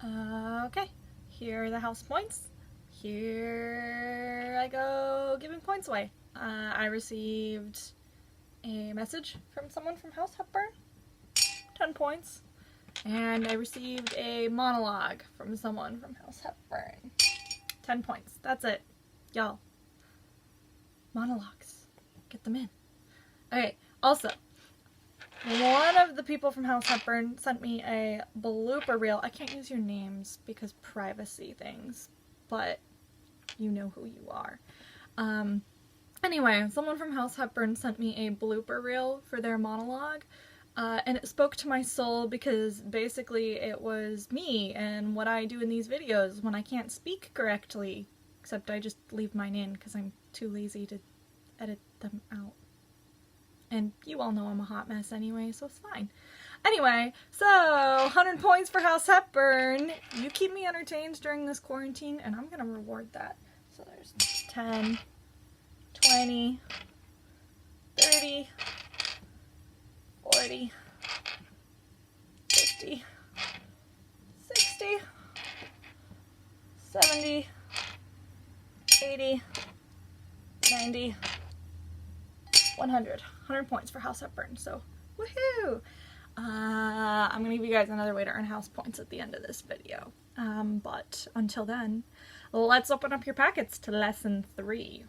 Okay, here are the house points. Here I go giving points away. I received a message from someone from House Hepburn, 10 points. And I received a monologue from someone from House Hepburn, 10 points. That's it. Y'all. Monologues. Get them in. Okay, also, one of the people from House Hepburn sent me a blooper reel. I can't use your names because privacy things, but you know who you are. Anyway, someone from House Hepburn sent me a blooper reel for their monologue, and it spoke to my soul because basically it was me and what I do in these videos when I can't speak correctly, except I just leave mine in because I'm too lazy to edit them out. And you all know I'm a hot mess anyway, so it's fine. Anyway, so 100 points for House Hepburn. You keep me entertained during this quarantine, and I'm gonna reward that. So there's 10, 20, 30, 40, 50, 60, 70, 80, 90, 100. 100 points for House Hepburn, so woohoo! I'm gonna give you guys another way to earn house points at the end of this video. But until then, let's open up your packets to lesson 3.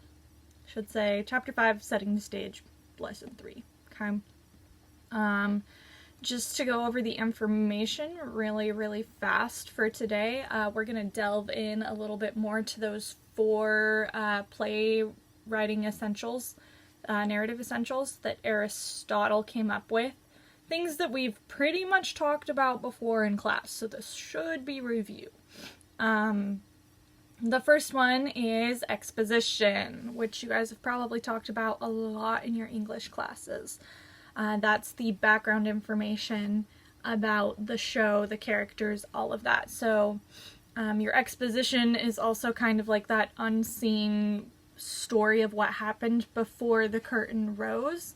Should say chapter 5, setting the stage, lesson 3. Okay. Just to go over the information really fast for today, we're gonna delve in a little bit more to those 4 playwriting essentials, narrative essentials that Aristotle came up with. Things that we've pretty much talked about before in class, so this should be review. The first one is exposition, which you guys have probably talked about a lot in your English classes. That's the background information about the show, the characters, all of that. So your exposition is also kind of like that unseen story of what happened before the curtain rose.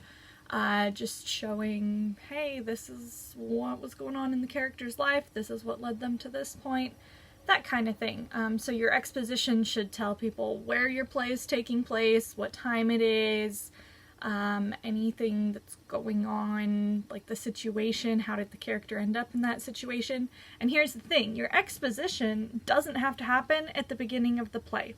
Just showing, hey, this is what was going on in the character's life, this is what led them to this point, that kind of thing. So your exposition should tell people where your play is taking place, what time it is, anything that's going on, like the situation, how did the character end up in that situation. And here's the thing, your exposition doesn't have to happen at the beginning of the play.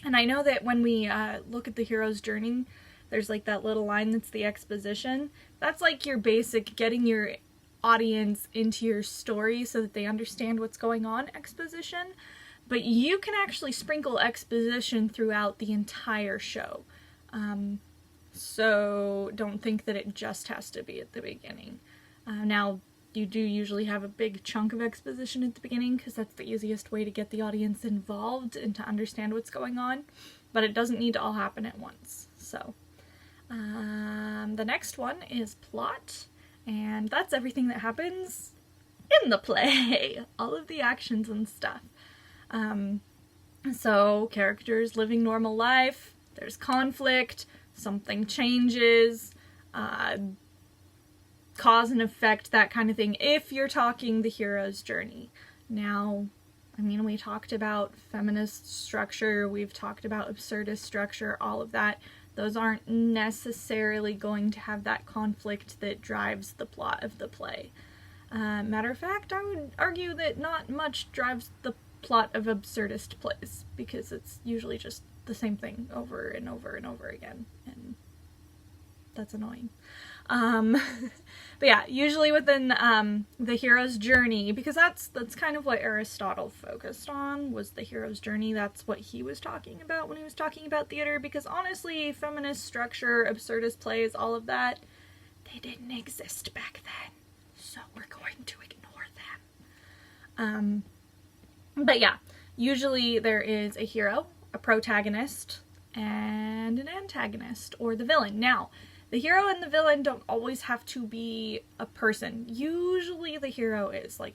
And I know that when we look at the hero's journey, there's like that little line that's the exposition. That's like your basic getting your audience into your story so that they understand what's going on exposition. But you can actually sprinkle exposition throughout the entire show. So don't think that it just has to be at the beginning. Now, you do usually have a big chunk of exposition at the beginning because that's the easiest way to get the audience involved and to understand what's going on, but it doesn't need to all happen at once. So the next one is plot, and that's everything that happens in the play, all of the actions and stuff. So characters living normal life, there's conflict, something changes, cause and effect, that kind of thing, if you're talking the hero's journey. Now, I mean, we talked about feminist structure, we've talked about absurdist structure, all of that. Those aren't necessarily going to have that conflict that drives the plot of the play. Matter of fact, I would argue that not much drives the plot of absurdist plays, because it's usually just the same thing over and over and over again, and that's annoying. But yeah, usually within the hero's journey, because that's kind of what Aristotle focused on, was the hero's journey. That's what he was talking about when he was talking about theater, because honestly, feminist structure, absurdist plays, all of that, they didn't exist back then, so we're going to ignore them. But yeah, usually there is a hero, a protagonist, and an antagonist, or the villain. Now, the hero and the villain don't always have to be a person. Usually the hero is, like,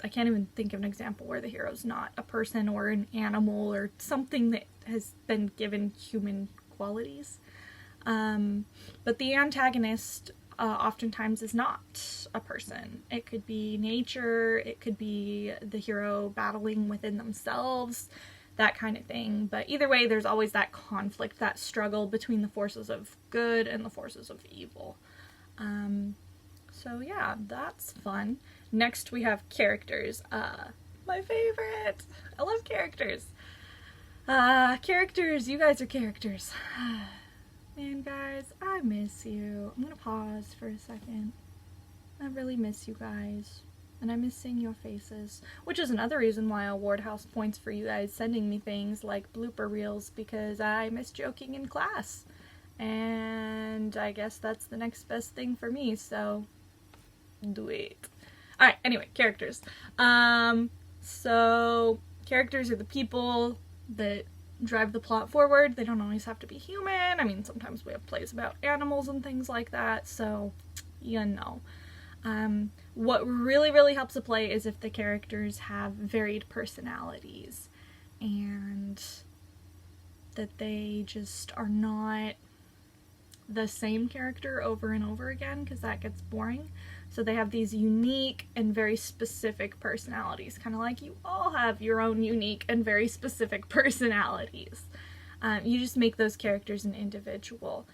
I can't even think of an example where the hero's not a person or an animal or something that has been given human qualities. But the antagonist oftentimes is not a person. It could be nature, it could be the hero battling within themselves, that kind of thing. But either way, there's always that conflict, that struggle between the forces of good and the forces of evil. So yeah, that's fun. Next we have characters. My favorite! I love characters. Characters, you guys are characters. Man, guys, I miss you. I'm gonna pause for a second. I really miss you guys. And I miss seeing your faces. Which is another reason why I'll award house points for you guys sending me things like blooper reels, because I miss joking in class. And I guess that's the next best thing for me, so do it. Alright, anyway, characters. So characters are the people that drive the plot forward. They don't always have to be human. I mean, sometimes we have plays about animals and things like that, so you know. What really, really helps a play is if the characters have varied personalities and that they just are not the same character over and over again, because that gets boring. So they have these unique and very specific personalities, kind of like you all have your own unique and very specific personalities. You just make those characters an individual.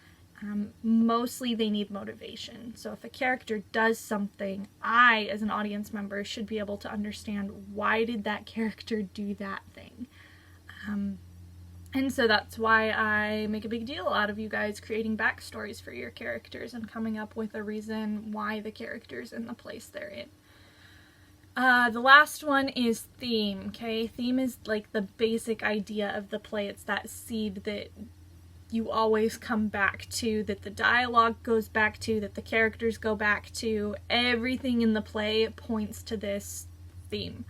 Mostly they need motivation. So if a character does something, I, as an audience member, should be able to understand, why did that character do that thing? And so that's why I make a big deal out of you guys creating backstories for your characters and coming up with a reason why the character's in the place they're in. The last one is theme, okay? Theme is like the basic idea of the play. It's that seed that you always come back to, that the dialogue goes back to, that the characters go back to. Everything in the play points to this theme.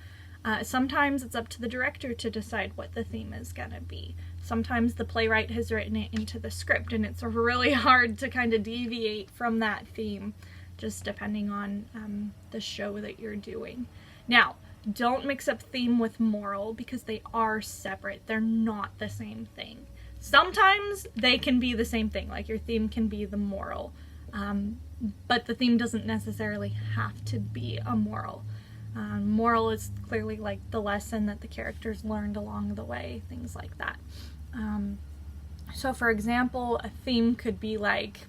Sometimes it's up to the director to decide what the theme is gonna be. Sometimes the playwright has written it into the script, and it's really hard to kind of deviate from that theme, just depending on the show that you're doing. Now, don't mix up theme with moral, because they are separate. They're not the same thing. Sometimes they can be the same thing, like your theme can be the moral, but the theme doesn't necessarily have to be a moral. Moral is clearly like the lesson that the characters learned along the way, things like that. So for example, a theme could be like,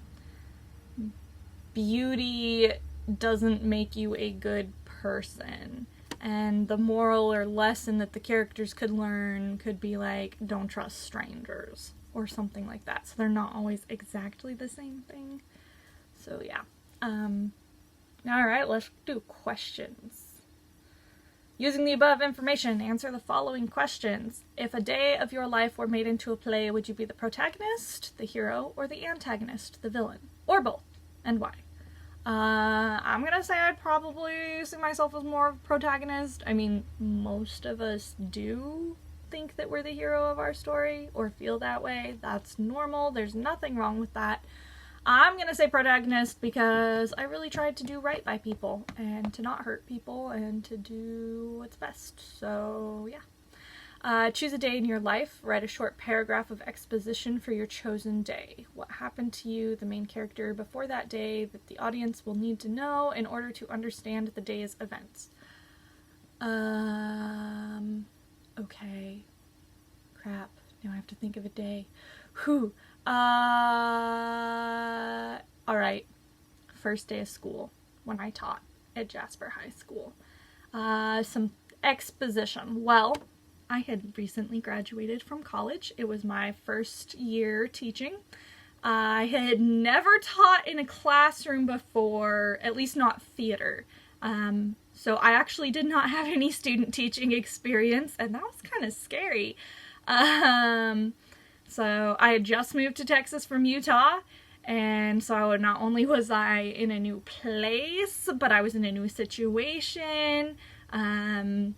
beauty doesn't make you a good person. And the moral or lesson that the characters could learn could be like, don't trust strangers, or something like that. So they're not always exactly the same thing. So yeah. Alright, let's do questions. Using the above information, answer the following questions. If a day of your life were made into a play, would you be the protagonist, the hero, or the antagonist, the villain? Or both, and why? I'm gonna say I'd probably see myself as more of a protagonist. I mean, most of us do think that we're the hero of our story, or feel that way. That's normal. There's nothing wrong with that. I'm gonna say protagonist because I really tried to do right by people, and to not hurt people, and to do what's best. So, yeah. Choose a day in your life. Write a short paragraph of exposition for your chosen day. What happened to you, the main character, before that day that the audience will need to know in order to understand the day's events. Okay. Crap. Now I have to think of a day. Whew. Alright. First day of school, when I taught at Jasper High School. Some exposition. Well, I had recently graduated from college. It was my first year teaching. I had never taught in a classroom before, at least not theater. So I actually did not have any student teaching experience, and that was kind of scary. So I had just moved to Texas from Utah, and so not only was I in a new place, but I was in a new situation, and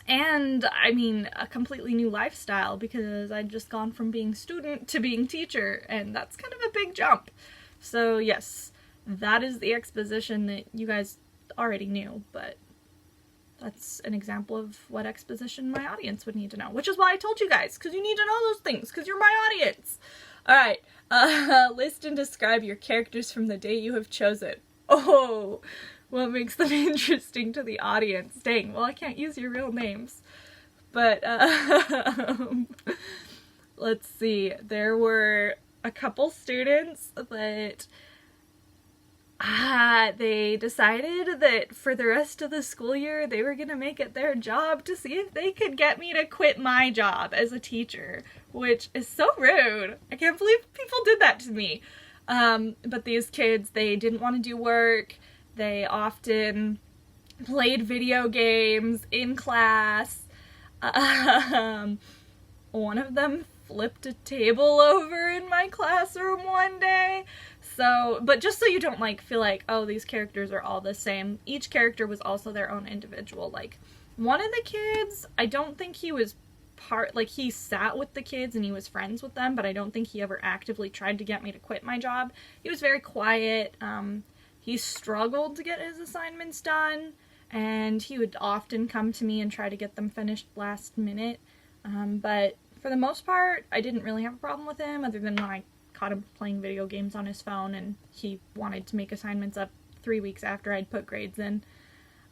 I mean a completely new lifestyle, because I'd just gone from being student to being teacher, and that's kind of a big jump. So yes, that is the exposition that you guys already knew, but that's an example of what exposition my audience would need to know, which is why I told you guys, because you need to know those things, because you're my audience. Alright, List and describe your characters from the day you have chosen. Oh, what makes them interesting to the audience? Dang, well, I can't use your real names. But, let's see. There were a couple students that they decided that for the rest of the school year they were gonna make it their job to see if they could get me to quit my job as a teacher, which is so rude. I can't believe people did that to me. But these kids, they didn't want to do work. They often played video games in class. One of them flipped a table over in my classroom one day. So, but just so you don't like feel like, oh, these characters are all the same, each character was also their own individual. Like, one of the kids, I don't think he was he sat with the kids and he was friends with them, but I don't think he ever actively tried to get me to quit my job. He was very quiet. He struggled to get his assignments done, and he would often come to me and try to get them finished last minute. But for the most part, I didn't really have a problem with him, other than when I caught him playing video games on his phone and he wanted to make assignments up 3 weeks after I'd put grades in.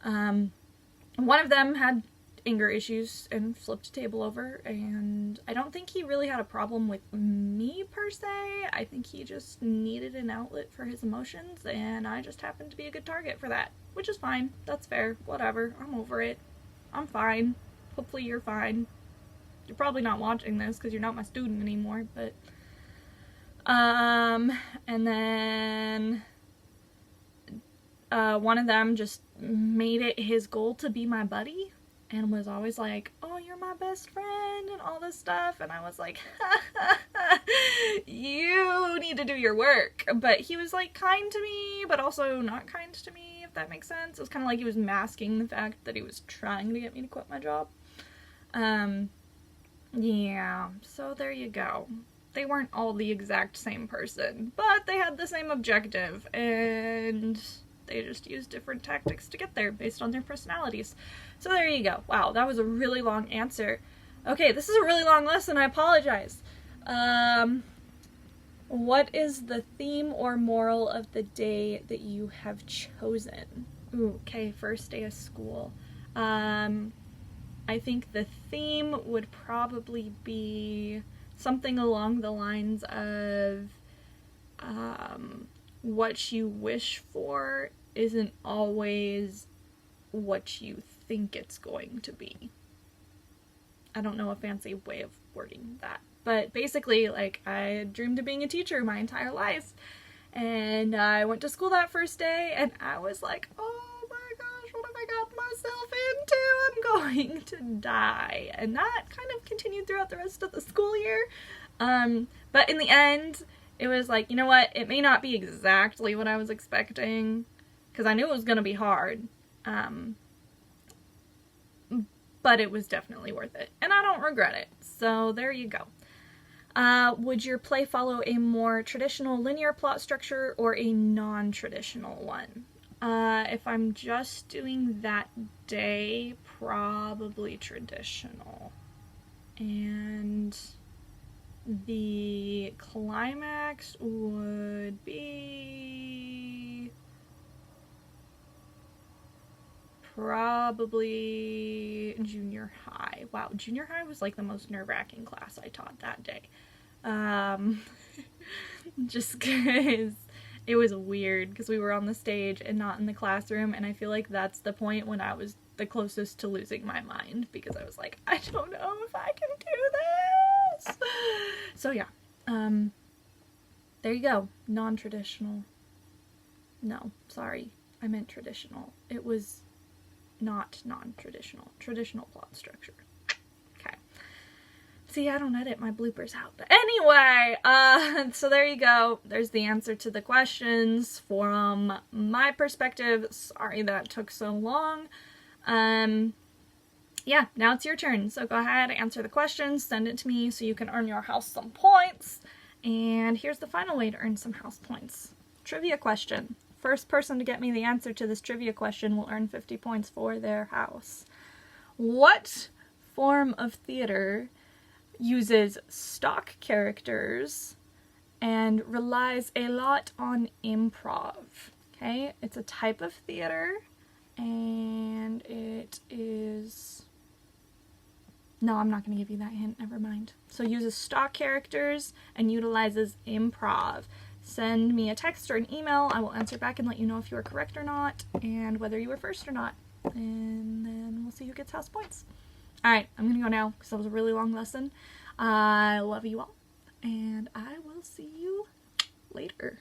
One of them had anger issues and flipped a table over, and I don't think he really had a problem with me per se. I think he just needed an outlet for his emotions, and I just happened to be a good target for that, which is fine. That's fair. Whatever. I'm over it. I'm fine. Hopefully you're fine. You're probably not watching this because you're not my student anymore, but and then one of them just made it his goal to be my buddy and was always like, oh, you're my best friend and all this stuff, and I was like, you need to do your work. But he was like kind to me, but also not kind to me, if that makes sense. It was kind of like he was masking the fact that he was trying to get me to quit my job. Yeah, so there you go. They weren't all the exact same person, but they had the same objective, and they just used different tactics to get there based on their personalities. So there you go. Wow, that was a really long answer. Okay, this is a really long lesson, I apologize. What is the theme or moral of the day that you have chosen? Ooh, okay, first day of school. I think the theme would probably be something along the lines of what you wish for isn't always what you think it's going to be. I don't know a fancy way of wording that, but basically, like, I dreamed of being a teacher my entire life, and I went to school that first day, and I was like, oh my gosh, what have I got myself into? I'm going to die. And that kind of continued throughout the rest of the school year. But in the end, it was like, you know what, it may not be exactly what I was expecting, because I knew it was going to be hard, but it was definitely worth it, and I don't regret it, so there you go. Would your play follow a more traditional linear plot structure or a non-traditional one? If I'm just doing that day, probably traditional. And the climax would be probably junior high. Wow, junior high was like the most nerve-wracking class I taught that day. Just because it was weird, because we were on the stage and not in the classroom, and I feel like that's the point when I was the closest to losing my mind, because I was like, I don't know if I can do this. So yeah, there you go. Non-traditional. No, sorry, I meant traditional. It was not non-traditional. Traditional plot structure. Okay. See, I don't edit my bloopers out. But anyway, so there you go. There's the answer to the questions from my perspective. Sorry that took so long. Yeah, now it's your turn. So go ahead, answer the questions, send it to me so you can earn your house some points. And here's the final way to earn some house points. Trivia question. First person to get me the answer to this trivia question will earn 50 points for their house. What form of theater uses stock characters and relies a lot on improv. Okay, it's a type of theater, and it is... No, I'm not going to give you that hint, never mind. So uses stock characters and utilizes improv. Send me a text or an email. I will answer back and let you know if you are correct or not, and whether you were first or not. And then we'll see who gets house points. Alright, I'm going to go now because that was a really long lesson. I love you all, and I will see you later.